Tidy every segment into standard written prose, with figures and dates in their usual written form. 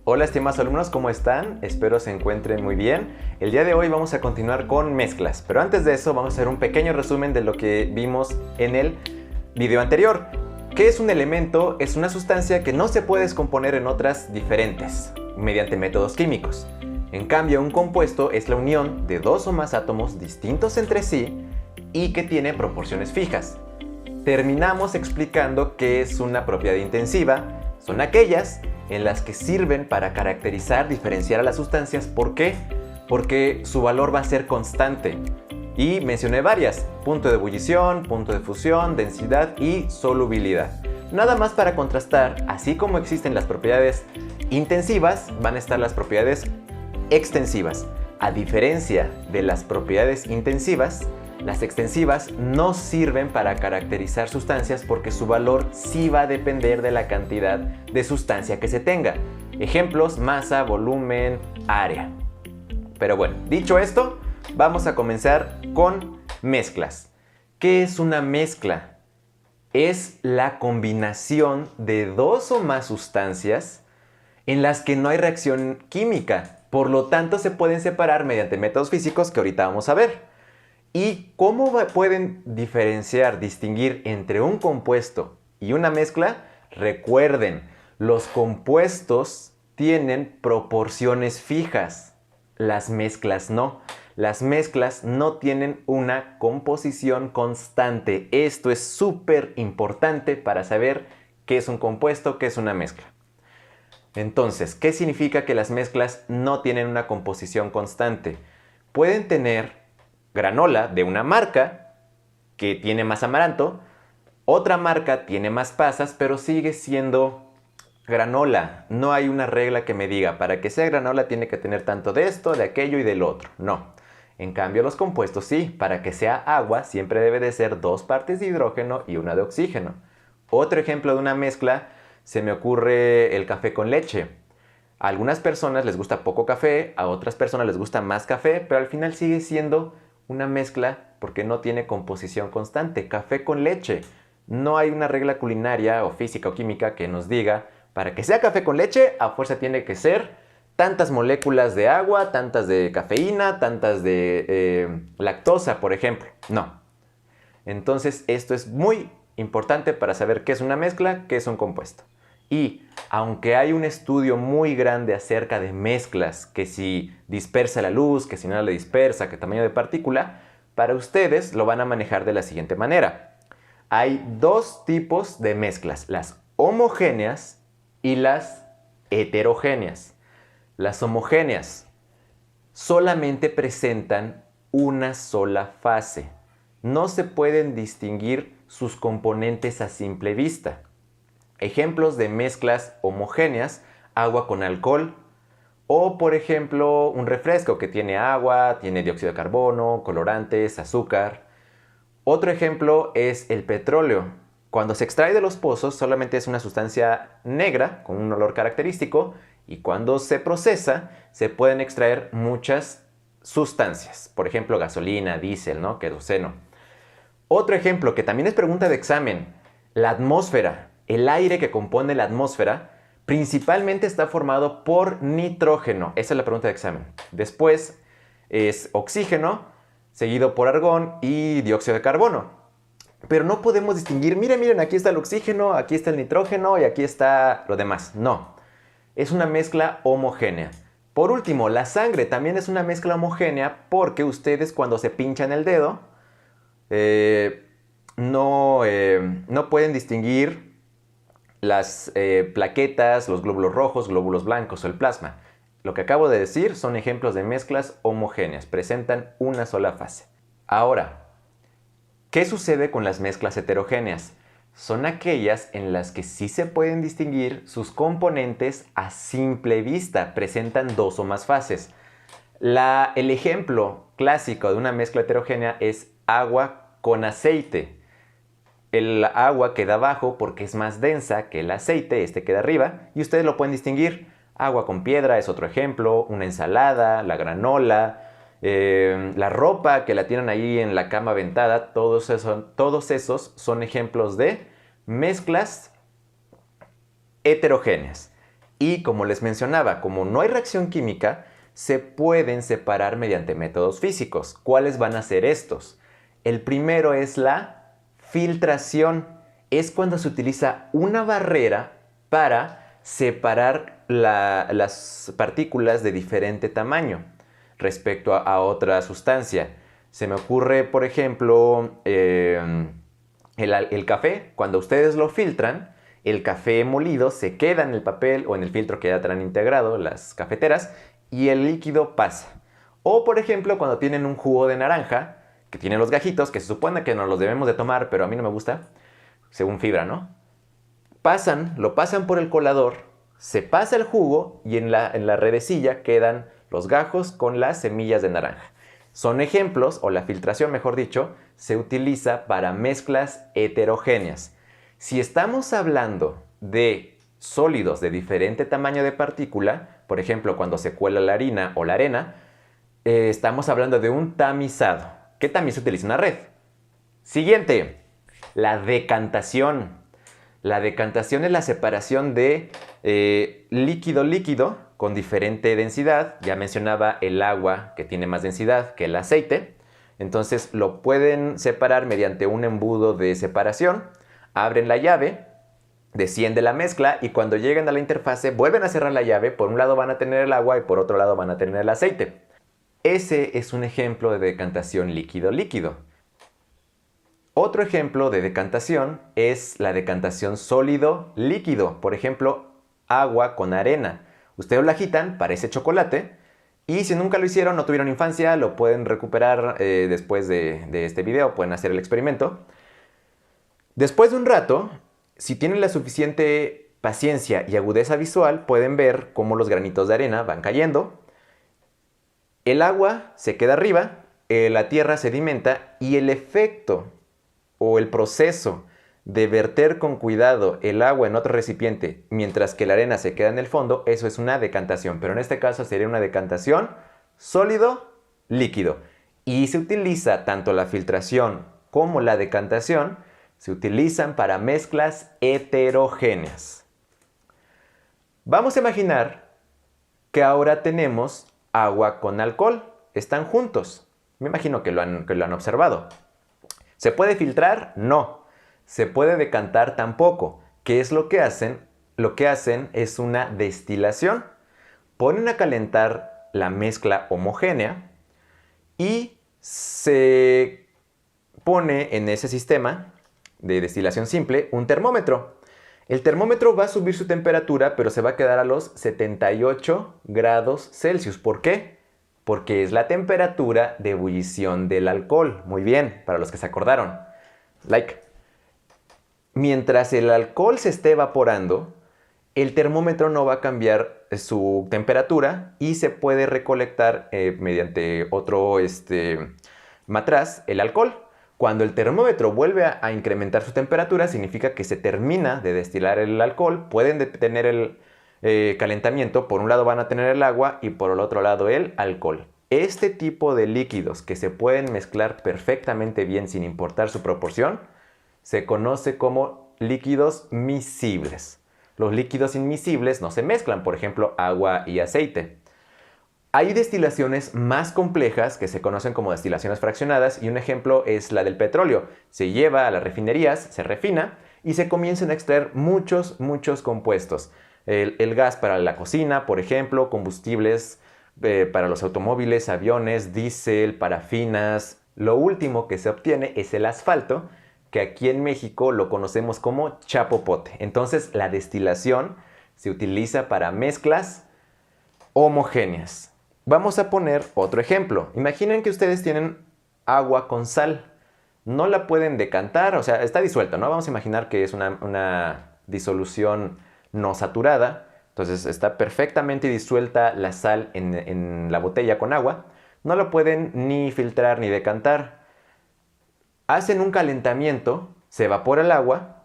Hola estimados alumnos, ¿cómo están? Espero se encuentren muy bien. El día de hoy vamos a continuar con mezclas, pero antes de eso vamos a hacer un pequeño resumen de lo que vimos en el video anterior. ¿Qué es un elemento? Es una sustancia que no se puede descomponer en otras diferentes, mediante métodos químicos. En cambio, un compuesto es la unión de dos o más átomos distintos entre sí y que tiene proporciones fijas. Terminamos explicando qué es una propiedad intensiva. Son aquellas en las que sirven para caracterizar, diferenciar a las sustancias. ¿Por qué? Porque su valor va a ser constante. Y mencioné varias: punto de ebullición, punto de fusión, densidad y solubilidad. Nada más para contrastar, así como existen las propiedades intensivas, van a estar las propiedades extensivas. A diferencia de las propiedades intensivas, las extensivas no sirven para caracterizar sustancias porque su valor sí va a depender de la cantidad de sustancia que se tenga. Ejemplos: masa, volumen, área. Pero bueno, dicho esto, vamos a comenzar con mezclas. ¿Qué es una mezcla? Es la combinación de dos o más sustancias en las que no hay reacción química. Por lo tanto, se pueden separar mediante métodos físicos que ahorita vamos a ver. ¿Y cómo pueden diferenciar, distinguir entre un compuesto y una mezcla? Recuerden, los compuestos tienen proporciones fijas, las mezclas no. Las mezclas no tienen una composición constante. Esto es súper importante para saber qué es un compuesto, qué es una mezcla. Entonces, ¿qué significa que las mezclas no tienen una composición constante? Pueden tener granola de una marca que tiene más amaranto, otra marca tiene más pasas, pero sigue siendo granola. No hay una regla que me diga, para que sea granola tiene que tener tanto de esto, de aquello y del otro. No. En cambio, los compuestos sí. Para que sea agua siempre debe de ser 2 partes de hidrógeno y 1 de oxígeno. Otro ejemplo de una mezcla, se me ocurre el café con leche. A algunas personas les gusta poco café, a otras personas les gusta más café, pero al final sigue siendo una mezcla porque no tiene composición constante. Café con leche. No hay una regla culinaria o física o química que nos diga, para que sea café con leche, a fuerza tiene que ser tantas moléculas de agua, tantas de cafeína, tantas de lactosa, por ejemplo. No. Entonces, esto es muy importante para saber qué es una mezcla, qué es un compuesto. Y aunque hay un estudio muy grande acerca de mezclas, que si dispersa la luz, que si no la dispersa, qué tamaño de partícula, para ustedes lo van a manejar de la siguiente manera. Hay dos tipos de mezclas: las homogéneas y las heterogéneas. Las homogéneas solamente presentan una sola fase. No se pueden distinguir sus componentes a simple vista. Ejemplos de mezclas homogéneas: agua con alcohol, o por ejemplo un refresco que tiene agua, tiene dióxido de carbono, colorantes, azúcar. Otro ejemplo es el petróleo. Cuando se extrae de los pozos solamente es una sustancia negra con un olor característico, y cuando se procesa se pueden extraer muchas sustancias, por ejemplo gasolina, diésel, ¿no? Queroseno. Otro ejemplo que también es pregunta de examen: la atmósfera. El aire que compone la atmósfera principalmente está formado por nitrógeno. Esa es la pregunta de examen. Después es oxígeno, seguido por argón y dióxido de carbono. Pero no podemos distinguir, miren, aquí está el oxígeno, aquí está el nitrógeno y aquí está lo demás. No, es una mezcla homogénea. Por último, la sangre también es una mezcla homogénea porque ustedes cuando se pinchan el dedo no pueden distinguir las plaquetas, los glóbulos rojos, glóbulos blancos o el plasma. Lo que acabo de decir son ejemplos de mezclas homogéneas, presentan una sola fase. Ahora, ¿qué sucede con las mezclas heterogéneas? Son aquellas en las que sí se pueden distinguir sus componentes a simple vista, presentan 2 o más fases. El ejemplo clásico de una mezcla heterogénea es agua con aceite. El agua queda abajo porque es más densa que el aceite, este queda arriba, y ustedes lo pueden distinguir. Agua con piedra es otro ejemplo, una ensalada, la granola, la ropa que la tienen ahí en la cama aventada, todos esos son ejemplos de mezclas heterogéneas. Y como les mencionaba, como no hay reacción química, se pueden separar mediante métodos físicos. ¿Cuáles van a ser estos? El primero es la filtración. Es cuando se utiliza una barrera para separar las partículas de diferente tamaño respecto a otra sustancia. Se me ocurre, por ejemplo, el café. Cuando ustedes lo filtran, el café molido se queda en el papel o en el filtro que ya traen integrado las cafeteras y el líquido pasa. O por ejemplo, cuando tienen un jugo de naranja que tiene los gajitos, que se supone que nos los debemos de tomar, pero a mí no me gusta, según fibra, ¿no? Lo pasan por el colador, se pasa el jugo y en la redecilla quedan los gajos con las semillas de naranja. Son ejemplos, o la filtración mejor dicho, se utiliza para mezclas heterogéneas. Si estamos hablando de sólidos de diferente tamaño de partícula, por ejemplo, cuando se cuela la harina o la arena, estamos hablando de un tamizado, que también se utiliza una red. Siguiente, la decantación. La decantación es la separación de líquido-líquido con diferente densidad. Ya mencionaba el agua que tiene más densidad que el aceite. Entonces lo pueden separar mediante un embudo de separación. Abren la llave, desciende la mezcla y cuando llegan a la interfase vuelven a cerrar la llave. Por un lado van a tener el agua y por otro lado van a tener el aceite. Ese es un ejemplo de decantación líquido-líquido. Otro ejemplo de decantación es la decantación sólido-líquido. Por ejemplo, agua con arena. Ustedes lo agitan, parece chocolate. Y si nunca lo hicieron, no tuvieron infancia, lo pueden recuperar después de este video. Pueden hacer el experimento. Después de un rato, si tienen la suficiente paciencia y agudeza visual, pueden ver cómo los granitos de arena van cayendo. El agua se queda arriba, la tierra sedimenta y el efecto o el proceso de verter con cuidado el agua en otro recipiente mientras que la arena se queda en el fondo, eso es una decantación. Pero en este caso sería una decantación sólido-líquido. Y se utiliza tanto la filtración como la decantación, se utilizan para mezclas heterogéneas. Vamos a imaginar que ahora tenemos agua con alcohol. Están juntos. Me imagino que lo han observado. ¿Se puede filtrar? No. ¿Se puede decantar? Tampoco. ¿Qué es lo que hacen? Lo que hacen es una destilación. Ponen a calentar la mezcla homogénea y se pone en ese sistema de destilación simple un termómetro. El termómetro va a subir su temperatura, pero se va a quedar a los 78 grados Celsius. ¿Por qué? Porque es la temperatura de ebullición del alcohol. Muy bien, para los que se acordaron. Like. Mientras el alcohol se esté evaporando, el termómetro no va a cambiar su temperatura y se puede recolectar mediante otro matraz el alcohol. Cuando el termómetro vuelve a incrementar su temperatura, significa que se termina de destilar el alcohol. Pueden detener el calentamiento. Por un lado van a tener el agua y por el otro lado el alcohol. Este tipo de líquidos que se pueden mezclar perfectamente bien sin importar su proporción, se conoce como líquidos miscibles. Los líquidos inmiscibles no se mezclan, por ejemplo, agua y aceite. Hay destilaciones más complejas que se conocen como destilaciones fraccionadas y un ejemplo es la del petróleo. Se lleva a las refinerías, se refina y se comienzan a extraer muchos compuestos. El gas para la cocina, por ejemplo, combustibles para los automóviles, aviones, diésel, parafinas. Lo último que se obtiene es el asfalto, que aquí en México lo conocemos como chapopote. Entonces la destilación se utiliza para mezclas homogéneas. Vamos a poner otro ejemplo. Imaginen que ustedes tienen agua con sal. No la pueden decantar, o sea, está disuelta, ¿no? Vamos a imaginar que es una disolución no saturada. Entonces está perfectamente disuelta la sal en la botella con agua. No la pueden ni filtrar ni decantar. Hacen un calentamiento, se evapora el agua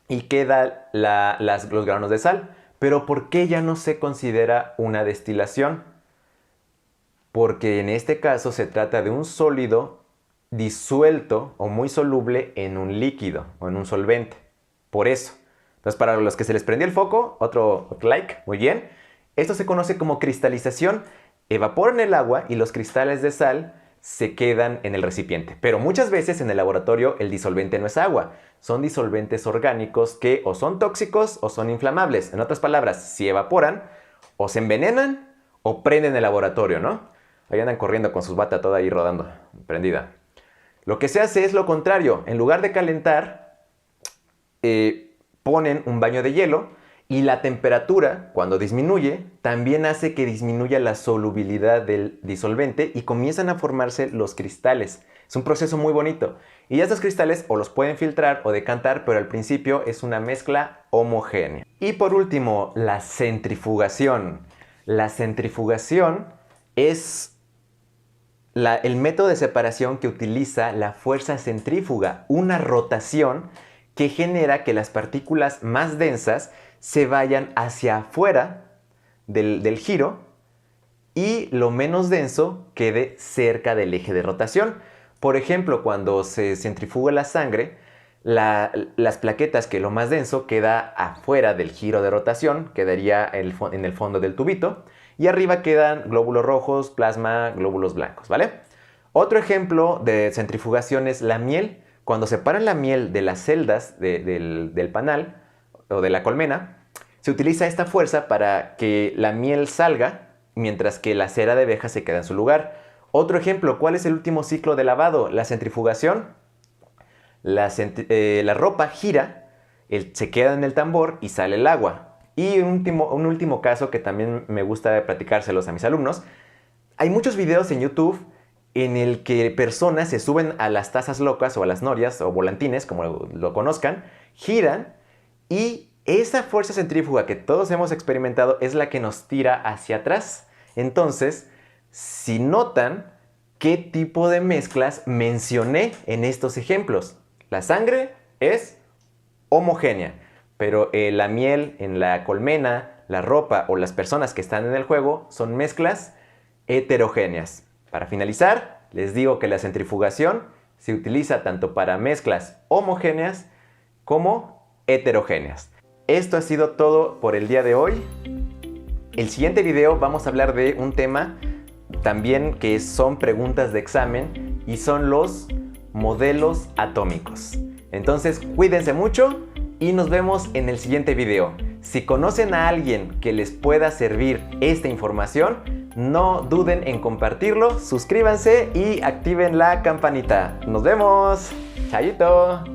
y queda los granos de sal. Pero ¿por qué ya no se considera una destilación? porque en este caso se trata de un sólido disuelto o muy soluble en un líquido o en un solvente. Por eso. Entonces, para los que se les prendió el foco, otro like, muy bien. Esto se conoce como cristalización. Evaporan el agua y los cristales de sal se quedan en el recipiente. Pero muchas veces en el laboratorio el disolvente no es agua. Son disolventes orgánicos que o son tóxicos o son inflamables. En otras palabras, si evaporan, o se envenenan o prenden el laboratorio, ¿no? Ahí andan corriendo con sus batas toda ahí rodando, prendida. Lo que se hace es lo contrario. En lugar de calentar, ponen un baño de hielo y la temperatura, cuando disminuye, también hace que disminuya la solubilidad del disolvente y comienzan a formarse los cristales. Es un proceso muy bonito. Y estos cristales o los pueden filtrar o decantar, pero al principio es una mezcla homogénea. Y por último, la centrifugación. La centrifugación es el método de separación que utiliza la fuerza centrífuga, una rotación que genera que las partículas más densas se vayan hacia afuera del giro y lo menos denso quede cerca del eje de rotación. Por ejemplo, cuando se centrifuga la sangre, las plaquetas, que lo más denso queda afuera del giro de rotación, quedaría en el fondo del tubito, y arriba quedan glóbulos rojos, plasma, glóbulos blancos, ¿vale? Otro ejemplo de centrifugación es la miel. Cuando separan la miel de las celdas del panal o de la colmena, se utiliza esta fuerza para que la miel salga, mientras que la cera de abeja se queda en su lugar. Otro ejemplo, ¿cuál es el último ciclo de lavado? La centrifugación. La ropa gira, se queda en el tambor y sale el agua. Y un último caso que también me gusta platicárselos a mis alumnos. Hay muchos videos en YouTube en el que personas se suben a las tazas locas o a las norias o volantines, como lo conozcan, giran y esa fuerza centrífuga que todos hemos experimentado es la que nos tira hacia atrás. Entonces, si notan qué tipo de mezclas mencioné en estos ejemplos, la sangre es homogénea, pero la miel en la colmena, la ropa o las personas que están en el juego son mezclas heterogéneas. Para finalizar, les digo que la centrifugación se utiliza tanto para mezclas homogéneas como heterogéneas. Esto ha sido todo por el día de hoy. El siguiente video vamos a hablar de un tema también que son preguntas de examen y son los modelos atómicos. Entonces cuídense mucho y nos vemos en el siguiente video. Si conocen a alguien que les pueda servir esta información, no duden en compartirlo, suscríbanse y activen la campanita. ¡Nos vemos! ¡Chayito!